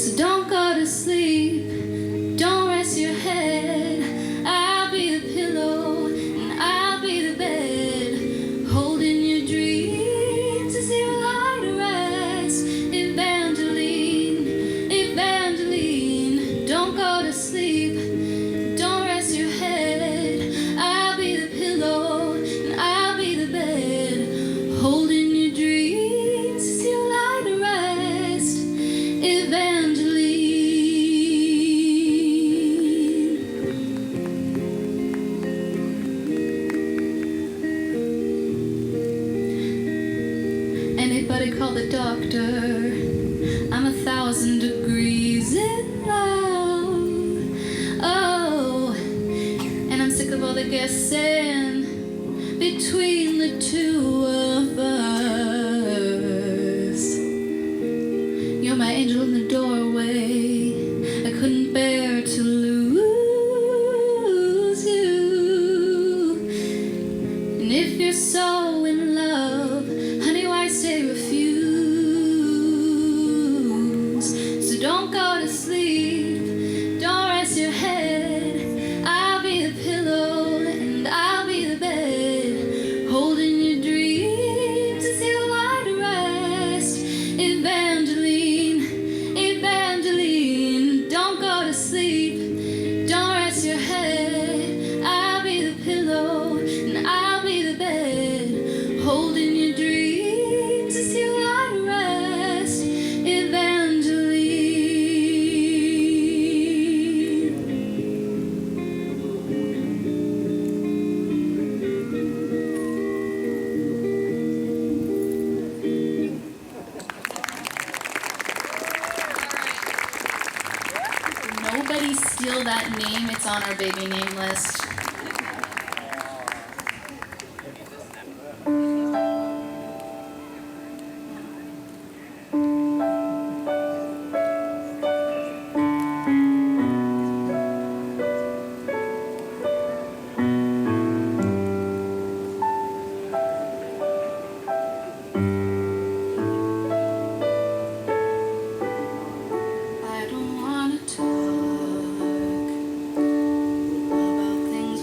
So don't go to sleep, don't rest your head. I'll be the pillow and I'll be the bed, holding your dreams as you lie to rest. Evangeline, Evangeline, don't go to sleep, don't rest your head. I'll be the pillow and I'll be the bed, holding your dreams as you lie to rest. Evangeline. Anybody call the doctor? I'm 1,000 degrees in love. Oh, and I'm sick of all the guessing between the two of us. You're my angel in the doorway. I couldn't bear to lose you. And if you're so in love, honey, why stay refused? So don't go to sleep, don't rest your head. I'll be the pillow and I'll be the bed, holding your dreams as you lie to rest. Evangeline, Evangeline, don't go to sleep, don't rest your head. I'll be the pillow and I'll be the bed, holding your dreams as you lie to rest. Evangeline. Nobody steal that name. It's on our baby name list. I don't wanna talk about things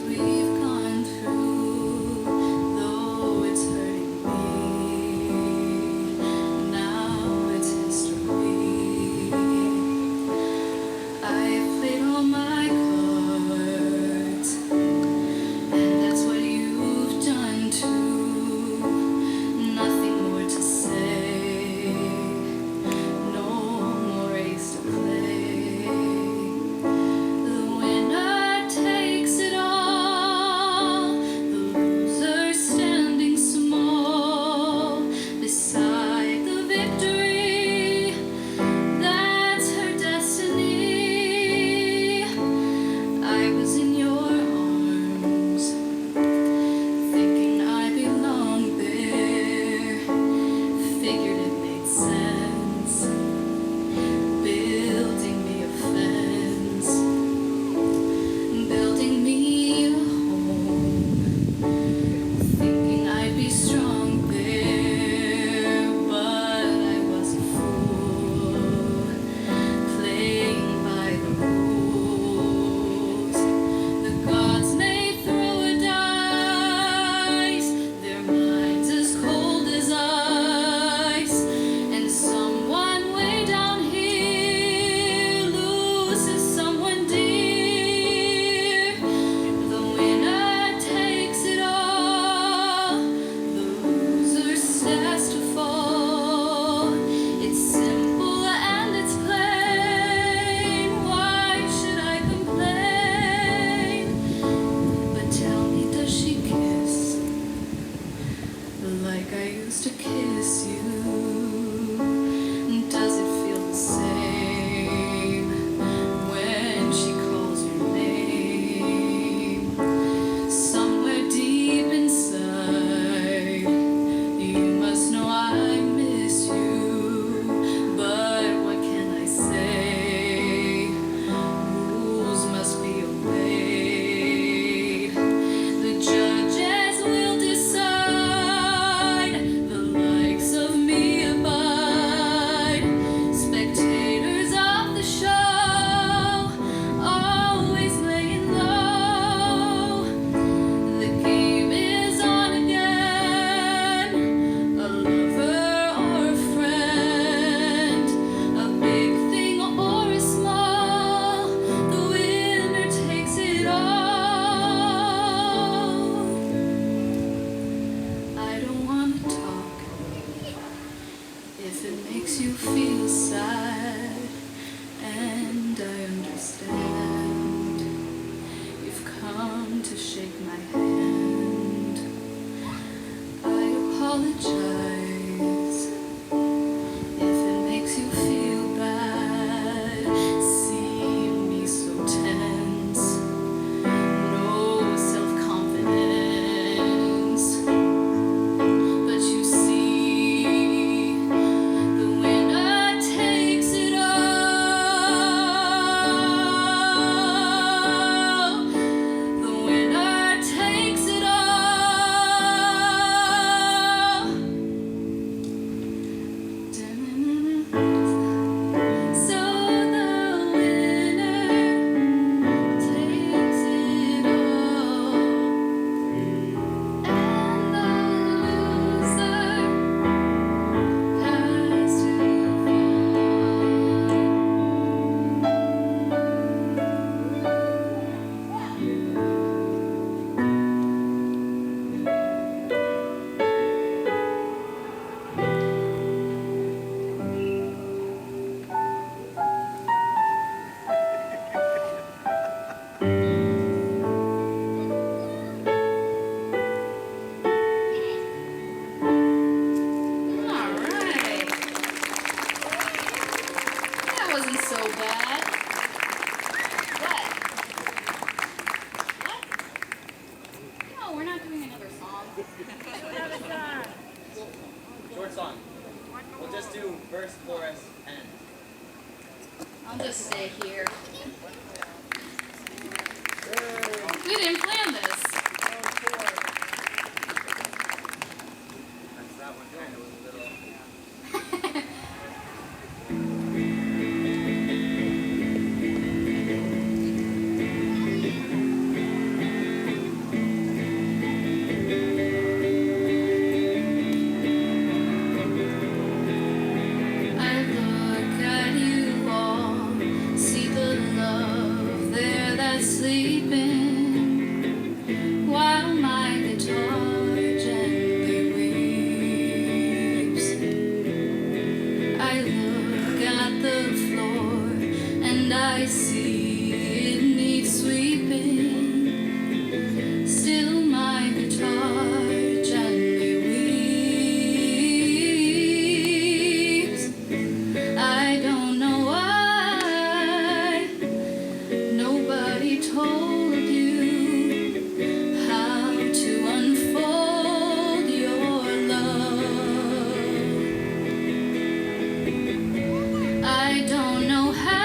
feel sad, and I understand. You've come to shake my hand. I apologize if it makes you feel bad. See me so tense, no self-confidence. But you see, the winner takes it all. The winner takes it all. So the winner takes it all, and the loser has to All right. That wasn't so bad. What? No, we're not doing another song. Short song. We'll just do verse, chorus, end. I'll just stay here. We didn't plan this. That one kind of was a little. I look at you all, see the love there that's sleeping, while my guitar gently weeps. I look at the floor and I see it needs sweeping. Still my guitar gently weeps. I don't know why nobody told you how to unfold your love. I don't know how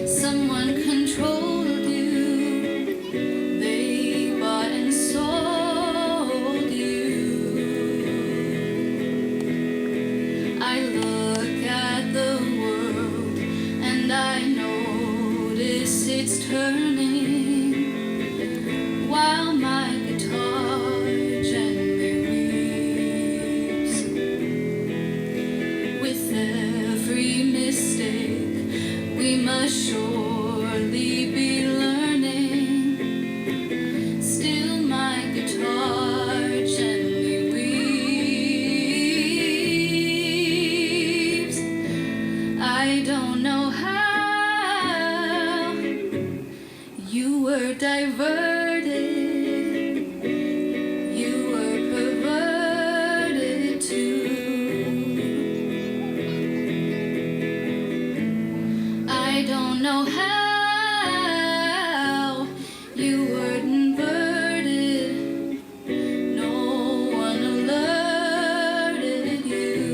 someone controlled you. They bought and sold you. I look at the world and I notice it's turning, while my guitar gently weeps. With every mistake, we must surely be learning. Still my guitar gently weeps. I don't know how you were diverted, you were perverted too. I don't know how you were inverted, no one alerted you.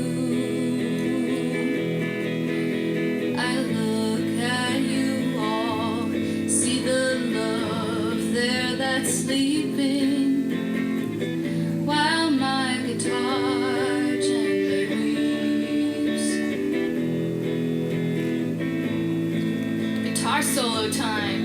I look at you all, see the love there that's sleeping, while my guitar gently weeps. Guitar solo time.